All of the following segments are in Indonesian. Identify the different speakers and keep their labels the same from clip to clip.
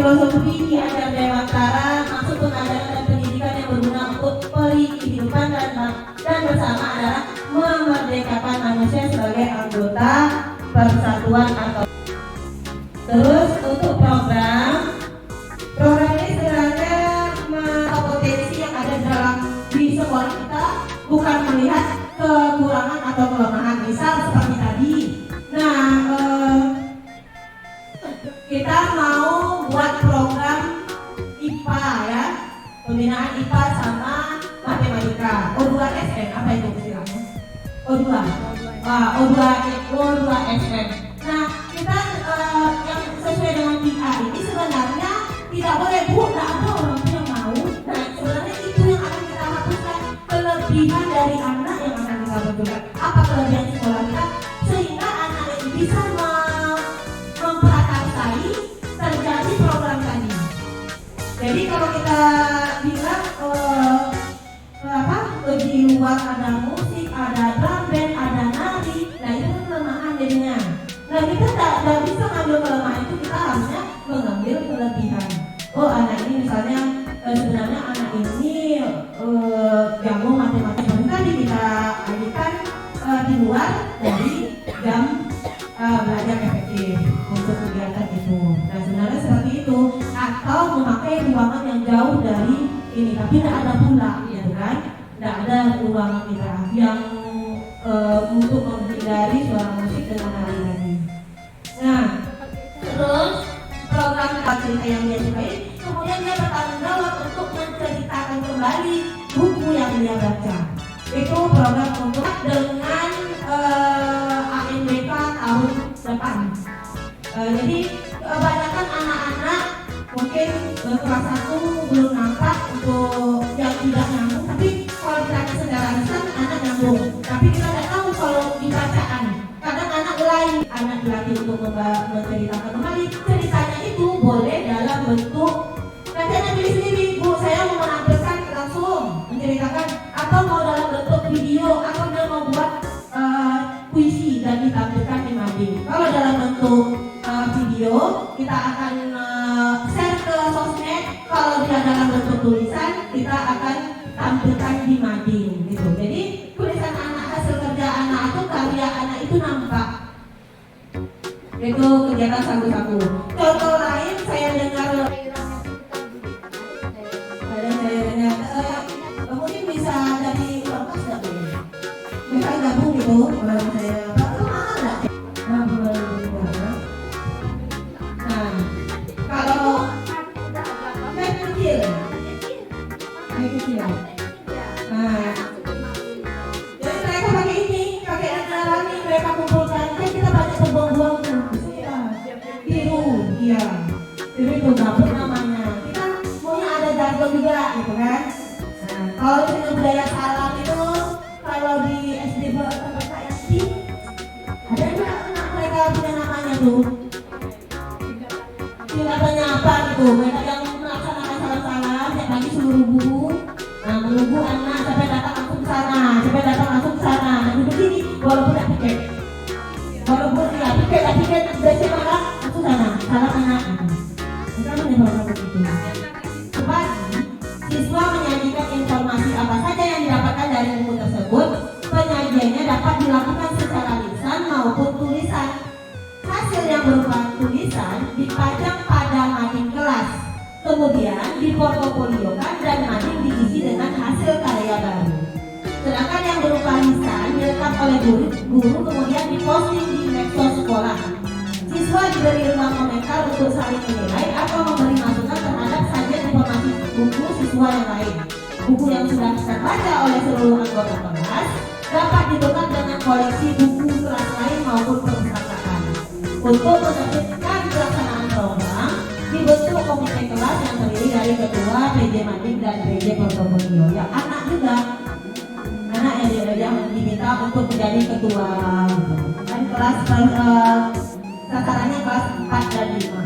Speaker 1: filosofi diajar Dewantara, maksud pengajaran dan pendidikan yang berguna untuk peri kehidupan dan bersama adalah memerdekakan manusia sebagai anggota persatuan atau. Terus untuk program ini sebenarnya potensi yang ada di sekolah kita, bukan melihat kekurangan atau kelemahan, misal seperti tadi. Nah, kita mau buat program IPA ya, pembinaan IPA sama matematika. O2SN apa itu istilahnya? O2 O2SN. Nah, kita yang sesuai dengan IA ini sebenarnya tidak boleh, Bu, tidak ada orang tua yang mau. Nah, sebenarnya itu yang akan kita hapuskan, kelebihan dari anak yang akan kita bentukkan. Apa kelebihan sekolah kita sehingga anak ini bisa memprakarsai terjadi program tadi. Jadi kalau kita bilang di luar ada musik, ada drum band, ada nari, nah itu kelemahan jadinya. Nah, kita tidak bisa mengambil kelemahan itu, kita harusnya mengambil kelebihan. Oh, anak ini misalnya sebenarnya anak ini jago matematika, tadi kita alihkan di luar dari jam belajar efektif untuk kegiatan itu. Nah, sebenarnya seperti itu, atau memakai ruangan yang jauh dari ini, tapi tidak ada pula, ya kan? Tidak ada ruangan kita yang untuk menghindari suara musik dengan nari tadi. Nah, terus program cerita yang dia sukai, kemudian dia bertanggung jawab untuk menceritakan kembali buku yang dia baca. Itu program untuk dengan ANBK tahun depan. Jadi kebanyakan anak-anak mungkin kelas 1 belum nampak untuk yang tidak nyambung, tapi kalau ditanya secara lisan anak nyambung. Tapi kita tidak tahu kalau di bacaan. Kadang anak lain, anak dilatih untuk menceritakan kembali. Ceritanya itu boleh dalam bentuk nanti anak pilih sendiri, Bu, saya mau menampilkan langsung menceritakan, atau mau dalam bentuk video, atau dia mau buat puisi dan ditampilkan di mading. Kalau dalam bentuk video, kita akan share ke sosmed. Kalau dia dalam bentuk tulisan, kita akan tampilkan di mading gitu. Jadi tulisan anak, hasil kerja anak itu, karya anak itu nampak. Itu kegiatan satu-satu. Contoh lain saya dengar mungkin bisa dari workshop nggak Bu? Bisa gabung gitu kalau saya. Kalau dengan budaya salam itu, kalau di SD tempat saya sih ada nggak mereka punya namanya tuh? Katanya apa gitu? Mereka yang melaksanakan salam-salam yang bagi seluruh guru. Nah, menunggu anak sampai datang langsung ke sana, Nah, begini, walaupun tidak piket, walaupun tidak piket, biasanya malah langsung sana, salam anak. Kita menyebabkan begitu. Siswa menyajikan informasi apa saja yang didapatkan dari buku tersebut. Penyajiannya dapat dilakukan secara lisan maupun tulisan. Hasil yang berupa tulisan dipajang pada mading kelas, kemudian diportofoliokan dan mading diisi dengan hasil karya baru. Sedangkan yang berupa lisan direkam oleh guru kemudian diposting di medsos sekolah. Siswa diberi ruang komentar untuk saling menilai atau memberi masukan terhadap sajian informasi buku siswa yang lain. Buku yang sudah terbaca oleh seluruh anggota kelas dapat ditukar dengan koleksi buku kelas lain maupun perpustakaan. Untuk menertibkan pelaksanaan program, dibentuk komite kelas yang terdiri dari ketua, PJ Mading dan PJ Portofolio. Ya, anak juga, anak yang diminta untuk menjadi ketua. Dan kelas sasarannya kelas 4 dan 5.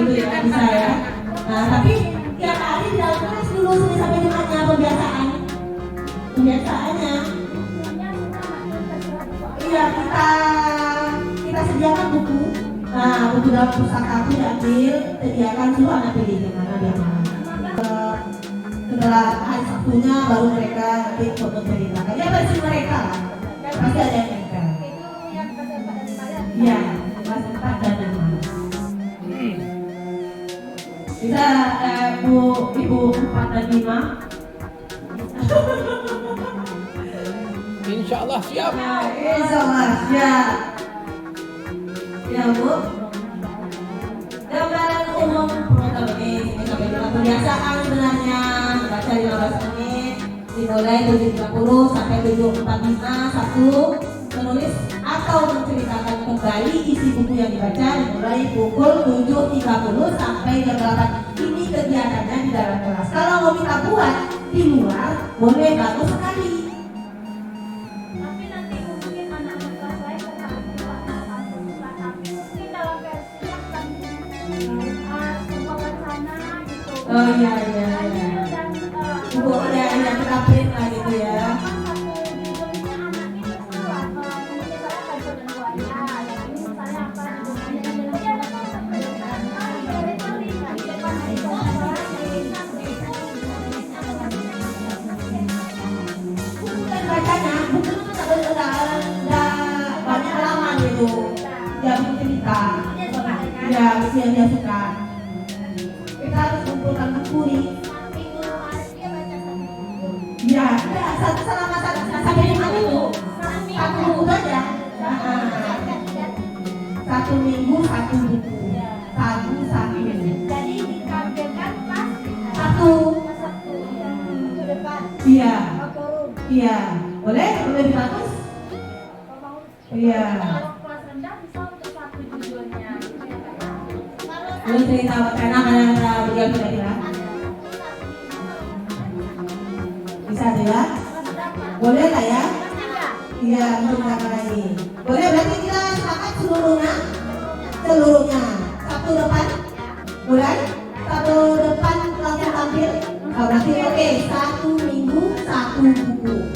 Speaker 1: itu ya bisa ya. Nah tapi tiap hari di dalam kelas dulu Senin sampai Jumatnya pembiasaannya. Iya kita sediakan buku. Nah buku dalam pustaka aku diambil, sediakan seluruh anak pilih karena dia mau. Setelah hari Sabtunya baru mereka nanti foto ceritakan. Ya pasti mereka lah. Pasti ada yang mereka. Iya, kelas 4 dan 5. Bisa ibu 4 dan 5.
Speaker 2: Insya Allah siap.
Speaker 1: Insya Allah siap. Ya Bu. Gambaran umum program ini kebiasaan sebenarnya baca 15 menit dimulai 7.30 sampai 7.45 menulis atau menceritakan kembali isi buku yang dibaca dimulai pukul 7.30 sampai jam 8. Ini kegiatannya di dalam kelas. Kalau mau minta buat di luar boleh, bagus sekali.
Speaker 3: Tapi nanti mungkin anak-anak kelas lain tapi mungkin dalam versi yang wacana gitu.
Speaker 1: Oh iya. Bu ya kita print lah gitu ya. Yang dia suka. Kita harus kumpulkan buku nih. Ya, selama sampai 5 itu satu buku aja. Satu minggu satu buku. Satu minggu.
Speaker 3: Jadi ditampilkan pas
Speaker 1: Satu.
Speaker 3: minggu depan.
Speaker 1: Iya.
Speaker 3: Forum.
Speaker 1: Iya. Boleh lebih bagus? Iya.
Speaker 3: Kalau kelas rendah bisa untuk satu judulnya.
Speaker 1: Boleh cerita karena beliau kira-kira bisa tuh ya? Boleh lah ya? Iya, menceritakan lagi. Boleh, berarti kita sepakat seluruhnya? Satu depan? Boleh? Satu depan langsung tampil? Oh, berarti oke, satu minggu satu buku.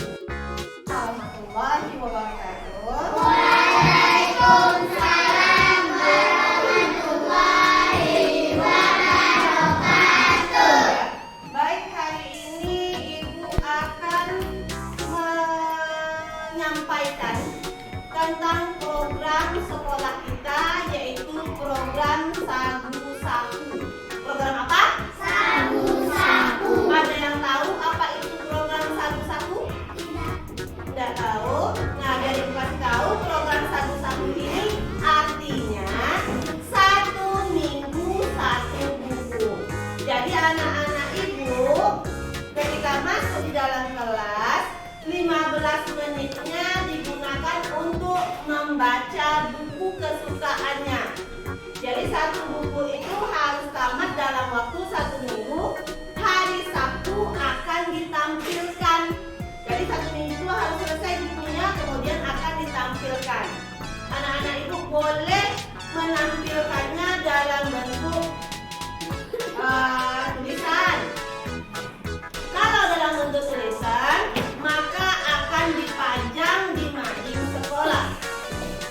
Speaker 1: Warahmatullahi wabarakatuh.
Speaker 3: Waalaikumsalam warahmatullahi wabarakatuh.
Speaker 4: Baik, hari ini Ibu akan menyampaikan tentang program sekolah kita, yaitu program Sagu Saku. Program apa?
Speaker 3: Sagu Saku.
Speaker 4: Ada yang tahu apa itu program Sagu Saku? Tidak tahu? Nah, biar Ibu kasih tahu, program Sagu Saku ini artinya satu minggu satu buku. Jadi anak-anak Ibu ketika masuk di dalam kelas 15 menitnya digunakan untuk membaca buku kesukaannya. Jadi satu buku itu harus tamat dalam waktu 1 minggu. Hari Sabtu akan ditampilkan. Jadi 1 minggu itu harus selesai bukunya, kemudian akan ditampilkan. Anak-anak Ibu boleh menampilkannya dalam bentuk tulisan. Kalau dalam bentuk tulisan, maka akan dipajang di mading sekolah.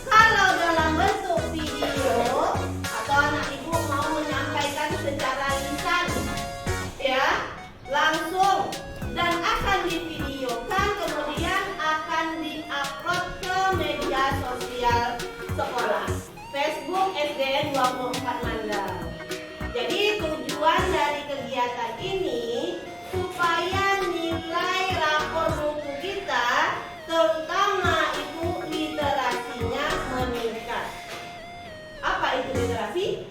Speaker 4: Kalau dalam bentuk video atau anak Ibu mau menyampaikan secara lisan, ya, langsung dan akan divideokan, kemudian akan diupload ke media sosial sekolah, Facebook SDN 24 Mandal. Jadi tujuan dari kegiatan ini supaya nilai rapor mutu kita, terutama itu literasinya, meningkat. Apa itu literasi?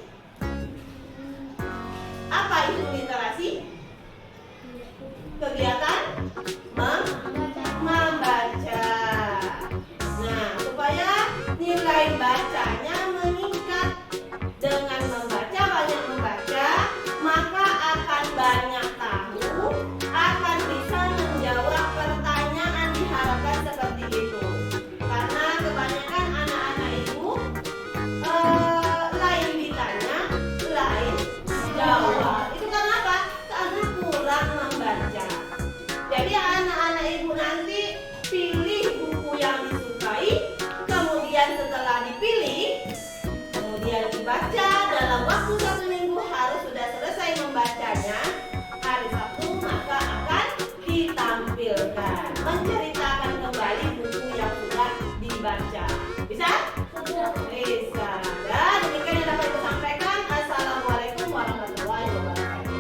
Speaker 4: Apa itu literasi? Kegiatan membaca. Nah, supaya nilai bacanya meningkat. Dengan banyak membaca, maka akan banyak tahu, akan bisa menjawab pertanyaan, diharapkan seperti itu. Karena kebanyakan anak-anak Ibu lain ditanya, lain kemudian dibaca dalam waktu 1 minggu, harus sudah selesai membacanya. Hari Sabtu maka akan ditampilkan, menceritakan kembali buku yang sudah dibaca. Bisa? Bisa. Dan demikian yang dapat saya sampaikan. Assalamualaikum warahmatullahi wabarakatuh.